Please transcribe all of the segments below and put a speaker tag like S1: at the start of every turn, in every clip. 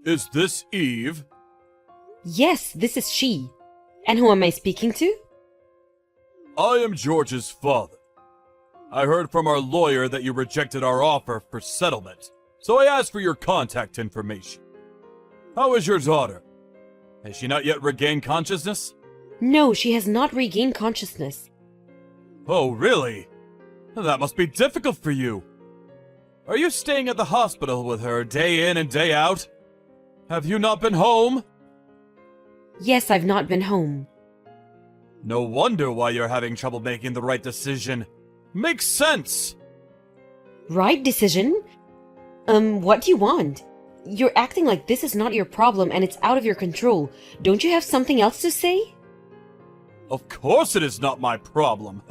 S1: Is this Eve?
S2: Yes, this is she. And who am I speaking to?
S1: I am George's father. I heard from our lawyer that you rejected our offer for settlement, so I asked for your contact information. How is your daughter? Has she not yet regained consciousness?
S2: No, she has not regained consciousness.
S1: Oh, really? That must be difficult for you. Are you staying at the hospital with her day in and day out? Have you not been home?
S2: Yes, I've not been home.
S1: No wonder why you're having trouble making the right decision. Makes sense.
S2: Right decision? What do you want? You're acting like this is not your problem and it's out of your control. Don't you have something else to say?
S1: Of course it is not my problem.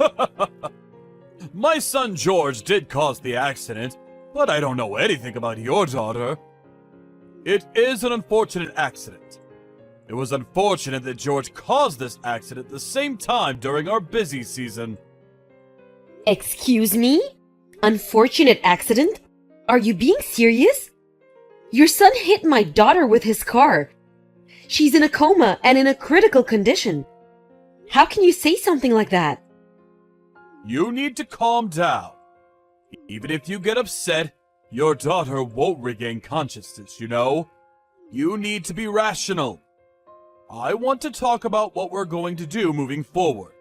S1: My son George did cause the accident, but I don't know anything about your daughter. It is an unfortunate accident. It was unfortunate that George caused this accident at the same time during our busy season.
S2: Excuse me? Unfortunate accident? Are you being serious? Your son hit my daughter with his car. She's in a coma and in a critical condition. How can you say something like that?
S1: You need to calm down. Even if you get upset, your daughter won't regain consciousness, you know? You need to be rational. I want to talk about what we're going to do moving forward.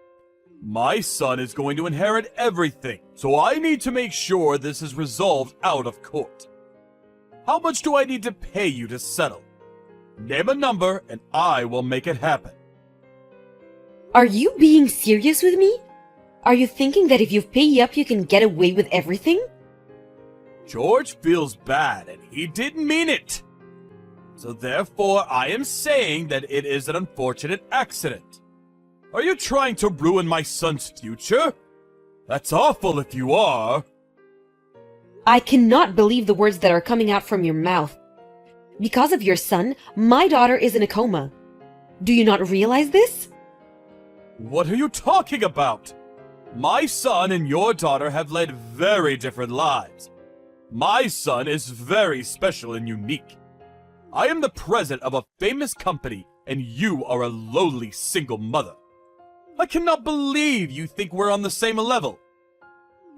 S1: My son is going to inherit everything, so I need to make sure this is resolved out of court. How much do I need to pay you to settle? Name a number and I will make it happen.
S2: Are you being serious with me? Are you thinking that if you pay up you can get away with everything?
S1: George feels bad and he didn't mean it. So therefore, I am saying that it is an unfortunate accident. Are you trying to ruin my son's future? That's awful if you are.
S2: I cannot believe the words that are coming out from your mouth. Because of your son, my daughter is in a coma. Do you not realize this?
S1: What are you talking about? My son and your daughter have led very different lives. My son is very special and unique. I am the president of a famous company, and you are a lowly single mother. I cannot believe you think we're on the same level.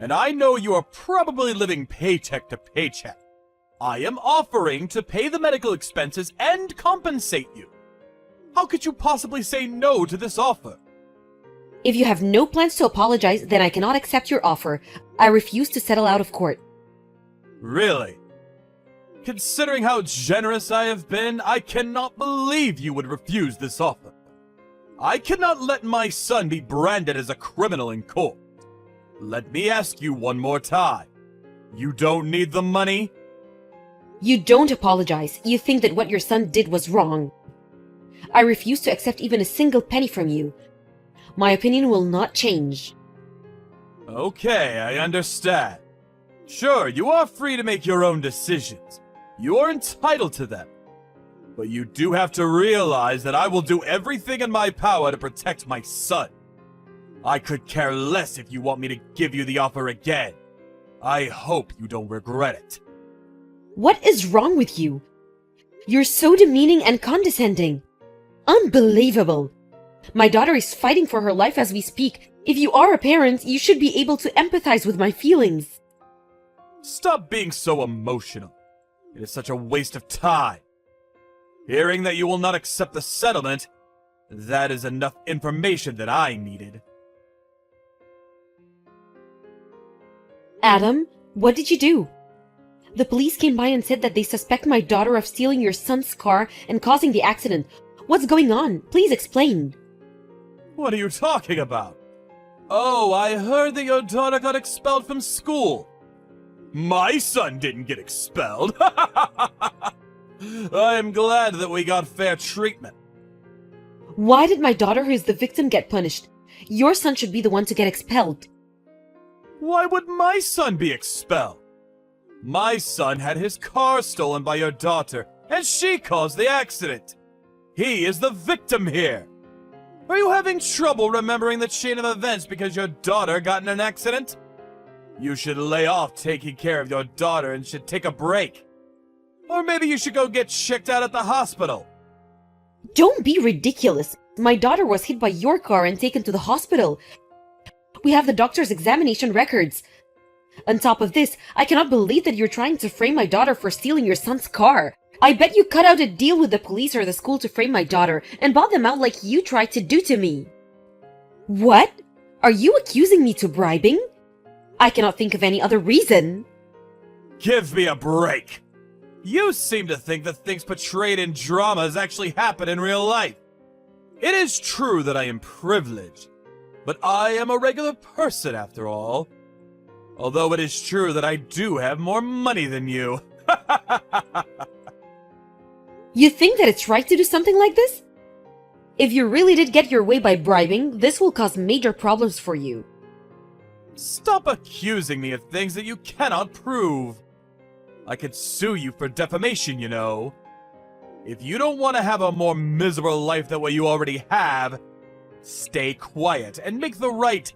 S1: And I know you are probably living paycheck to paycheck. I am offering to pay the medical expenses and compensate you. How could you possibly say no to this offer?
S2: If you have no plans to apologize, then I cannot accept your offer. I refuse to settle out of court.
S1: Really? Considering how generous I have been, I cannot believe you would refuse this offer. I cannot let my son be branded as a criminal in court. Let me ask you one more time. You don't need the money?
S2: You don't apologize. You think that what your son did was wrong. I refuse to accept even a single penny from you. My opinion will not change.
S1: Okay, I understand. Sure, you are free to make your own decisions. You are entitled to them. But you do have to realize that I will do everything in my power to protect my son. I could care less if you want me to give you the offer again. I hope you don't regret it.
S2: What is wrong with you? You're so demeaning and condescending. Unbelievable. My daughter is fighting for her life as we speak. If you are a parent, you should be able to empathize with my feelings.
S1: Stop being so emotional. It is such a waste of time. Hearing that you will not accept the settlement, that is enough information that I needed.
S2: Adam, what did you do? The police came by and said that they suspect my daughter of stealing your son's car and causing the accident. What's going on? Please explain.
S1: What are you talking about? Oh, I heard that your daughter got expelled from school. My son didn't get expelled. I am glad that we got fair treatment.
S2: Why did my daughter, who is the victim, get punished? Your son should be the one to get expelled.
S1: Why would my son be expelled? My son had his car stolen by your daughter, and she caused the accident. He is the victim here. Are you having trouble remembering the chain of events because your daughter got in an accident? You should lay off taking care of your daughter and should take a break. Or maybe you should go get checked out at the hospital.
S2: Don't be ridiculous. My daughter was hit by your car and taken to the hospital. We have the doctor's examination records. On top of this, I cannot believe that you're trying to frame my daughter for stealing your son's car. I bet you cut out a deal with the police or the school to frame my daughter and bought them out like you tried to do to me. What? Are you accusing me to bribing? I cannot think of any other reason.
S1: Give me a break. You seem to think that things portrayed in dramas actually happen in real life. It is true that I am privileged, but I am a regular person after all. Although it is true that I do have more money than you.
S2: You think that it's right to do something like this? If you really did get your way by bribing, this will cause major problems for you.
S1: Stop accusing me of things that you cannot prove. I could sue you for defamation, you know. If you don't want to have a more miserable life than what you already have, stay quiet and make the right,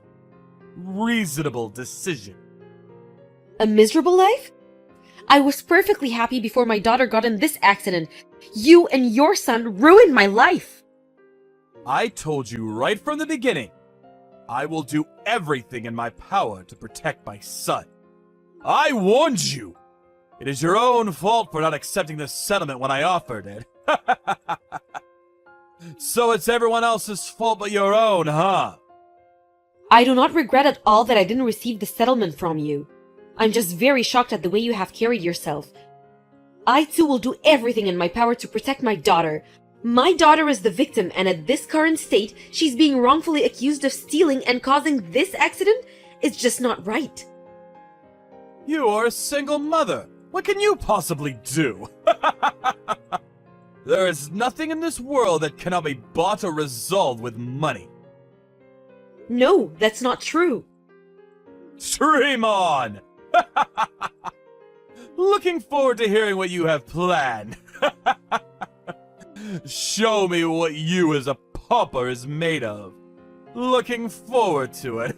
S1: reasonable decision.
S2: A miserable life? I was perfectly happy before my daughter got in this accident. You and your son ruined my life.
S1: I told you right from the beginning, I will do everything in my power to protect my son. I warned you. It is your own fault for not accepting the settlement when I offered it. So it's everyone else's fault but your own, huh?
S2: I do not regret at all that I didn't receive the settlement from you. I'm just very shocked at the way you have carried yourself. I too will do everything in my power to protect my daughter. My daughter is the victim, and at this current state, she's being wrongfully accused of stealing and causing this accident. It's just not right.
S1: You are a single mother. What can you possibly do? There is nothing in this world that cannot be bought or resolved with money.
S2: No, that's not true.
S1: Dream on! Looking forward to hearing what you have planned. Show me what you as a pauper is made of. Looking forward to it.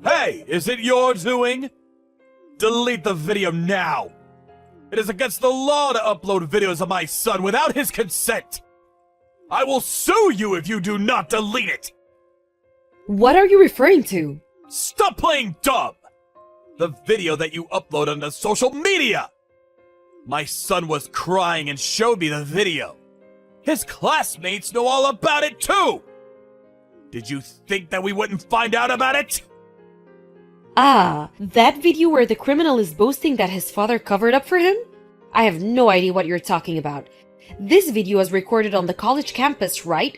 S1: Hey, is it your doing? Delete the video now. It is against the law to upload videos of my son without his consent. I will sue you if you do not delete it.
S2: What are you referring to?
S1: Stop playing dumb. The video that you upload onto social media. My son was crying and showed me the video. His classmates know all about it too. Did you think that we wouldn't find out about it?
S2: Ah, that video where the criminal is boasting that his father covered up for him? I have no idea what you're talking about. This video was recorded on the college campus, right?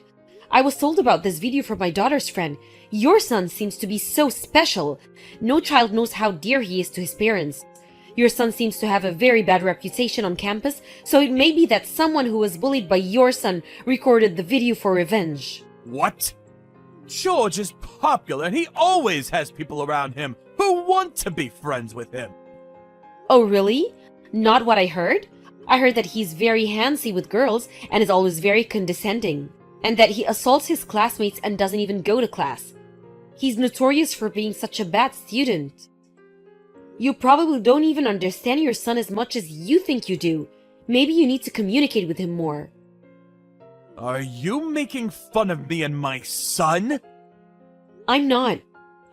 S2: I was told about this video from my daughter's friend. Your son seems to be so special. No child knows how dear he is to his parents. Your son seems to have a very bad reputation on campus, so it may be that someone who was bullied by your son recorded the video for revenge.
S1: What? George is popular and he always has people around him who want to be friends with him.
S2: Oh, really? Not what I heard? I heard that he's very handsy with girls and is always very condescending, and that he assaults his classmates and doesn't even go to class. He's notorious for being such a bad student. You probably don't even understand your son as much as you think you do. Maybe you need to communicate with him more.
S1: Are you making fun of me and my son?
S2: I'm not.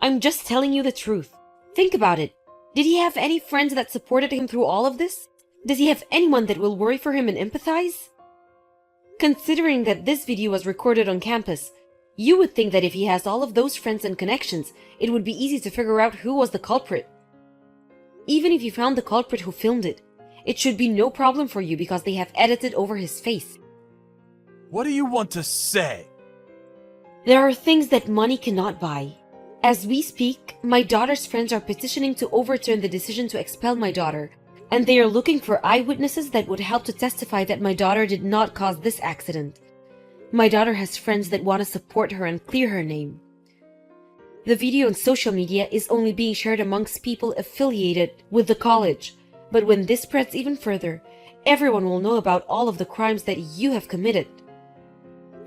S2: I'm just telling you the truth. Think about it. Did he have any friends that supported him through all of this? Does he have anyone that will worry for him and empathize? Considering that this video was recorded on campus, you would think that if he has all of those friends and connections, it would be easy to figure out who was the culprit. Even if you found the culprit who filmed it, it should be no problem for you because they have edited over his face.
S1: What do you want to say?
S2: There are things that money cannot buy. As we speak, my daughter's friends are petitioning to overturn the decision to expel my daughter, and they are looking for eyewitnesses that would help to testify that my daughter did not cause this accident. My daughter has friends that want to support her and clear her name. The video on social media is only being shared amongst people affiliated with the college, but when this spreads even further, everyone will know about all of the crimes that you have committed.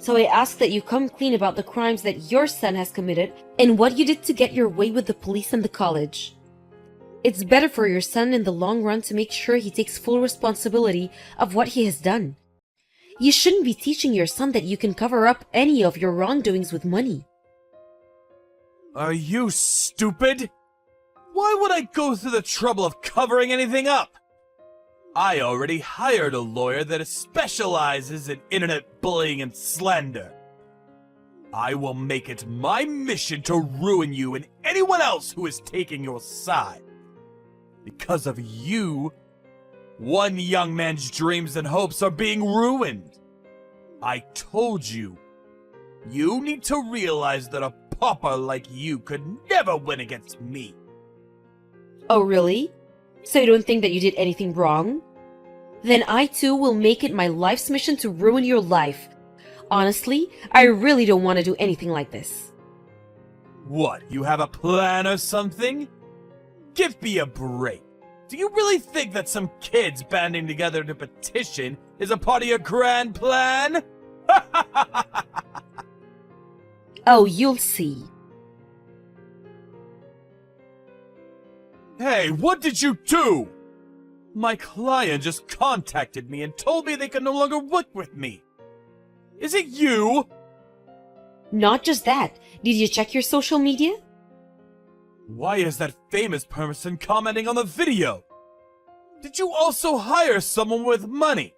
S2: So I ask that you come clean about the crimes that your son has committed and what you did to get your way with the police and the college. It's better for your son in the long run to make sure he takes full responsibility of what he has done. You shouldn't be teaching your son that you can cover up any of your wrongdoings with money.
S1: Are you stupid? Why would I go through the trouble of covering anything up? I already hired a lawyer that specializes in internet bullying and slander. I will make it my mission to ruin you and anyone else who is taking your side. Because of you, one young man's dreams and hopes are being ruined. I told you, you need to realize that a pauper like you could never win against me.
S2: Oh, really? So you don't think that you did anything wrong? Then I too will make it my life's mission to ruin your life. Honestly, I really don't want to do anything like this.
S1: What, you have a plan or something? Give me a break. Do you really think that some kids banding together to petition is a part of your grand plan?
S2: Oh, you'll see.
S1: Hey, what did you do? My client just contacted me and told me they could no longer work with me. Is it you?
S2: Not just that. Did you check your social media?
S1: Why is that famous person commenting on the video? Did you also hire someone with money?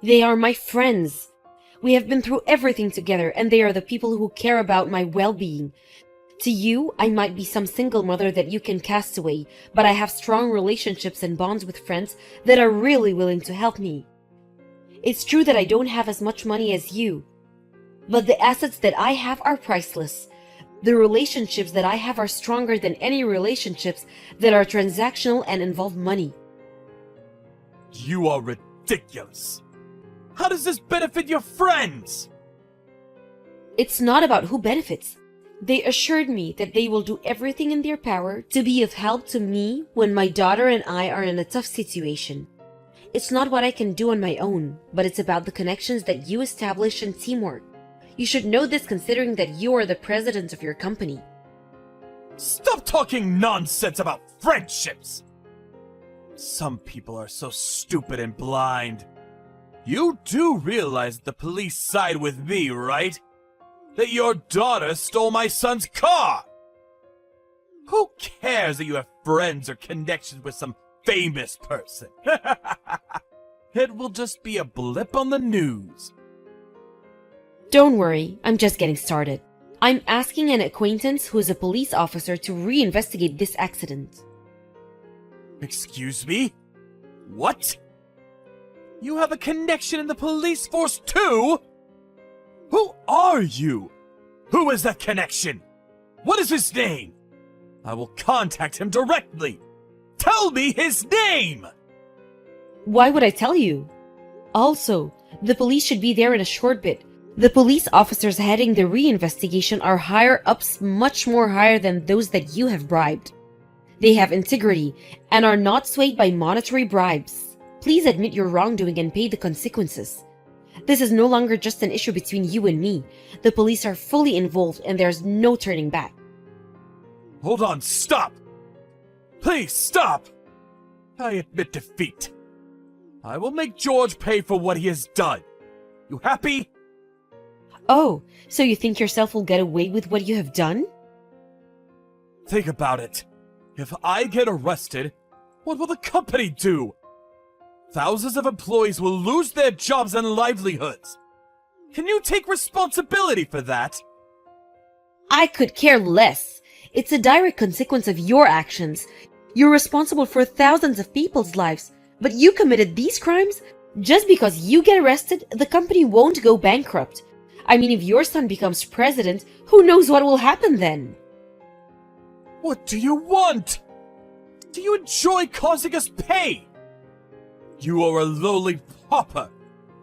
S2: They are my friends. We have been through everything together, and they are the people who care about my well-being. To you, I might be some single mother that you can cast away, but I have strong relationships and bonds with friends that are really willing to help me. It's true that I don't have as much money as you, but the assets that I have are priceless. The relationships that I have are stronger than any relationships that are transactional and involve money.
S1: You are ridiculous. How does this benefit your friends?
S2: It's not about who benefits. They assured me that they will do everything in their power to be of help to me when my daughter and I are in a tough situation. It's not what I can do on my own, but it's about the connections that you establish and teamwork. You should know this considering that you are the president of your company.
S1: Stop talking nonsense about friendships! Some people are so stupid and blind. You do realize the police side with me, right? That your daughter stole my son's car! Who cares that you have friends or connections with some famous person? It will just be a blip on the news.
S2: Don't worry, I'm just getting started. I'm asking an acquaintance who is a police officer to reinvestigate this accident.
S1: Excuse me? What? You have a connection in the police force too? Who are you? Who is that connection? What is his name? I will contact him directly. Tell me his name!
S2: Why would I tell you? Also, the police should be there in a short bit. The police officers heading the reinvestigation are higher ups, much more higher than those that you have bribed. They have integrity and are not swayed by monetary bribes. Please admit your wrongdoing and pay the consequences. This is no longer just an issue between you and me. The police are fully involved and there's no turning back.
S1: Hold on, stop! Please stop! I admit defeat. I will make George pay for what he has done. You happy?
S2: Oh, so you think yourself will get away with what you have done?
S1: Think about it. If I get arrested, what will the company do? Thousands of employees will lose their jobs and livelihoods. Can you take responsibility for that?
S2: I could care less. It's a direct consequence of your actions. You're responsible for thousands of people's lives, but you committed these crimes? Just because you get arrested, the company won't go bankrupt. I mean, if your son becomes president, who knows what will happen then?
S1: What do you want? Do you enjoy causing us pain? You are a lowly pauper.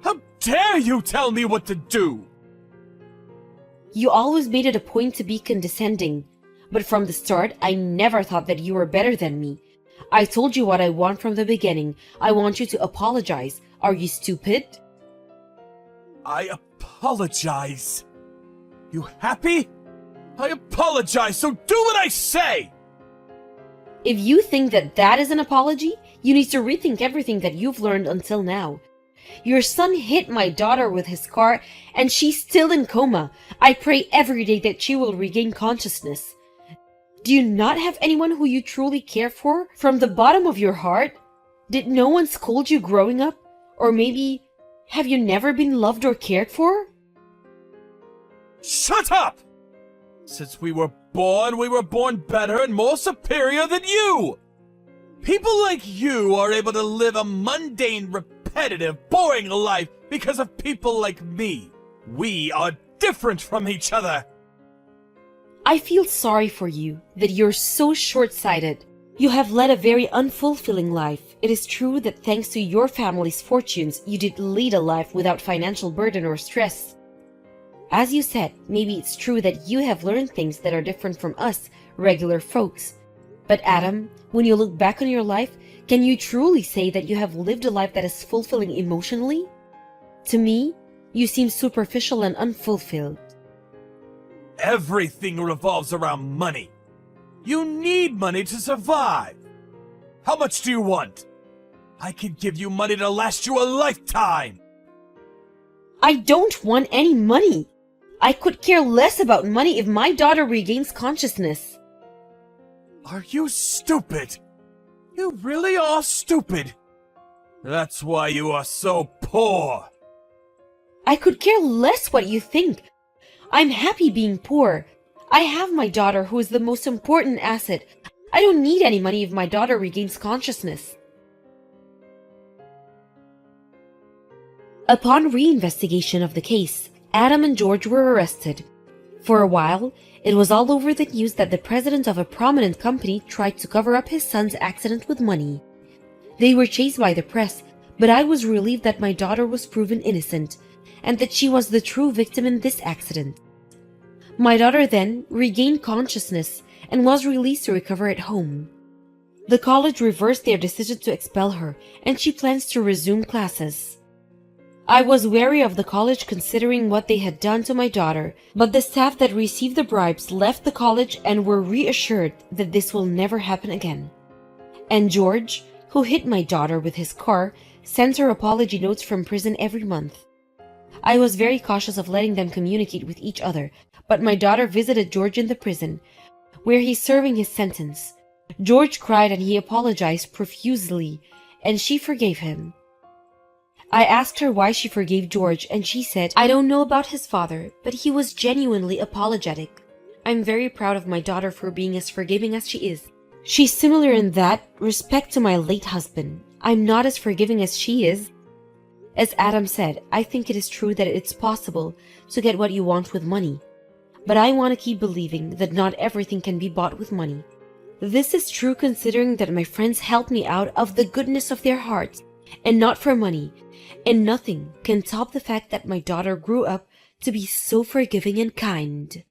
S1: How dare you tell me what to do?
S2: You always made it a point to be condescending. But from the start, I never thought that you were better than me. I told you what I want from the beginning. I want you to apologize. Are you stupid?
S1: I apologize. You happy? I apologize, so do what I say!
S2: If you think that that is an apology, you need to rethink everything that you've learned until now. Your son hit my daughter with his car, and she's still in coma. I pray every day that she will regain consciousness. Do you not have anyone who you truly care for from the bottom of your heart? Did no one scold you growing up? Or maybe, have you never been loved or cared for?
S1: Shut up! Since we were born better and more superior than you! People like you are able to live a mundane, repetitive, boring life because of people like me. We are different from each other.
S2: I feel sorry for you that you're so short-sighted. You have led a very unfulfilling life. It is true that thanks to your family's fortunes, you did lead a life without financial burden or stress. As you said, maybe it's true that you have learned things that are different from us, regular folks. But Adam, when you look back on your life, can you truly say that you have lived a life that is fulfilling emotionally? To me, you seem superficial and unfulfilled.
S1: Everything revolves around money. You need money to survive. How much do you want? I can give you money to last you a lifetime.
S2: I don't want any money. I could care less about money if my daughter regains consciousness.
S1: Are you stupid? You really are stupid. That's why you are so poor.
S2: I could care less what you think. I'm happy being poor. I have my daughter, who is the most important asset. I don't need any money if my daughter regains consciousness. Upon reinvestigation of the case, Adam and George were arrested. For a while, it was all over the news that the president of a prominent company tried to cover up his son's accident with money. They were chased by the press, but I was relieved that my daughter was proven innocent, and that she was the true victim in this accident. My daughter then regained consciousness and was released to recover at home. The college reversed their decision to expel her, and she plans to resume classes. I was wary of the college considering what they had done to my daughter, but the staff that received the bribes left the college and were reassured that this will never happen again. And George, who hit my daughter with his car, sends her apology notes from prison every month. I was very cautious of letting them communicate with each other, but my daughter visited George in the prison, where he's serving his sentence. George cried and he apologized profusely, and she forgave him. I asked her why she forgave George, and she said, "I don't know about his father, but he was genuinely apologetic. I'm very proud of my daughter for being as forgiving as she is. She's similar in that respect to my late husband. I'm not as forgiving as she is." As Adam said, I think it is true that it's possible to get what you want with money. But I want to keep believing that not everything can be bought with money. This is true considering that my friends helped me out of the goodness of their hearts, and not for money. And nothing can top the fact that my daughter grew up to be so forgiving and kind.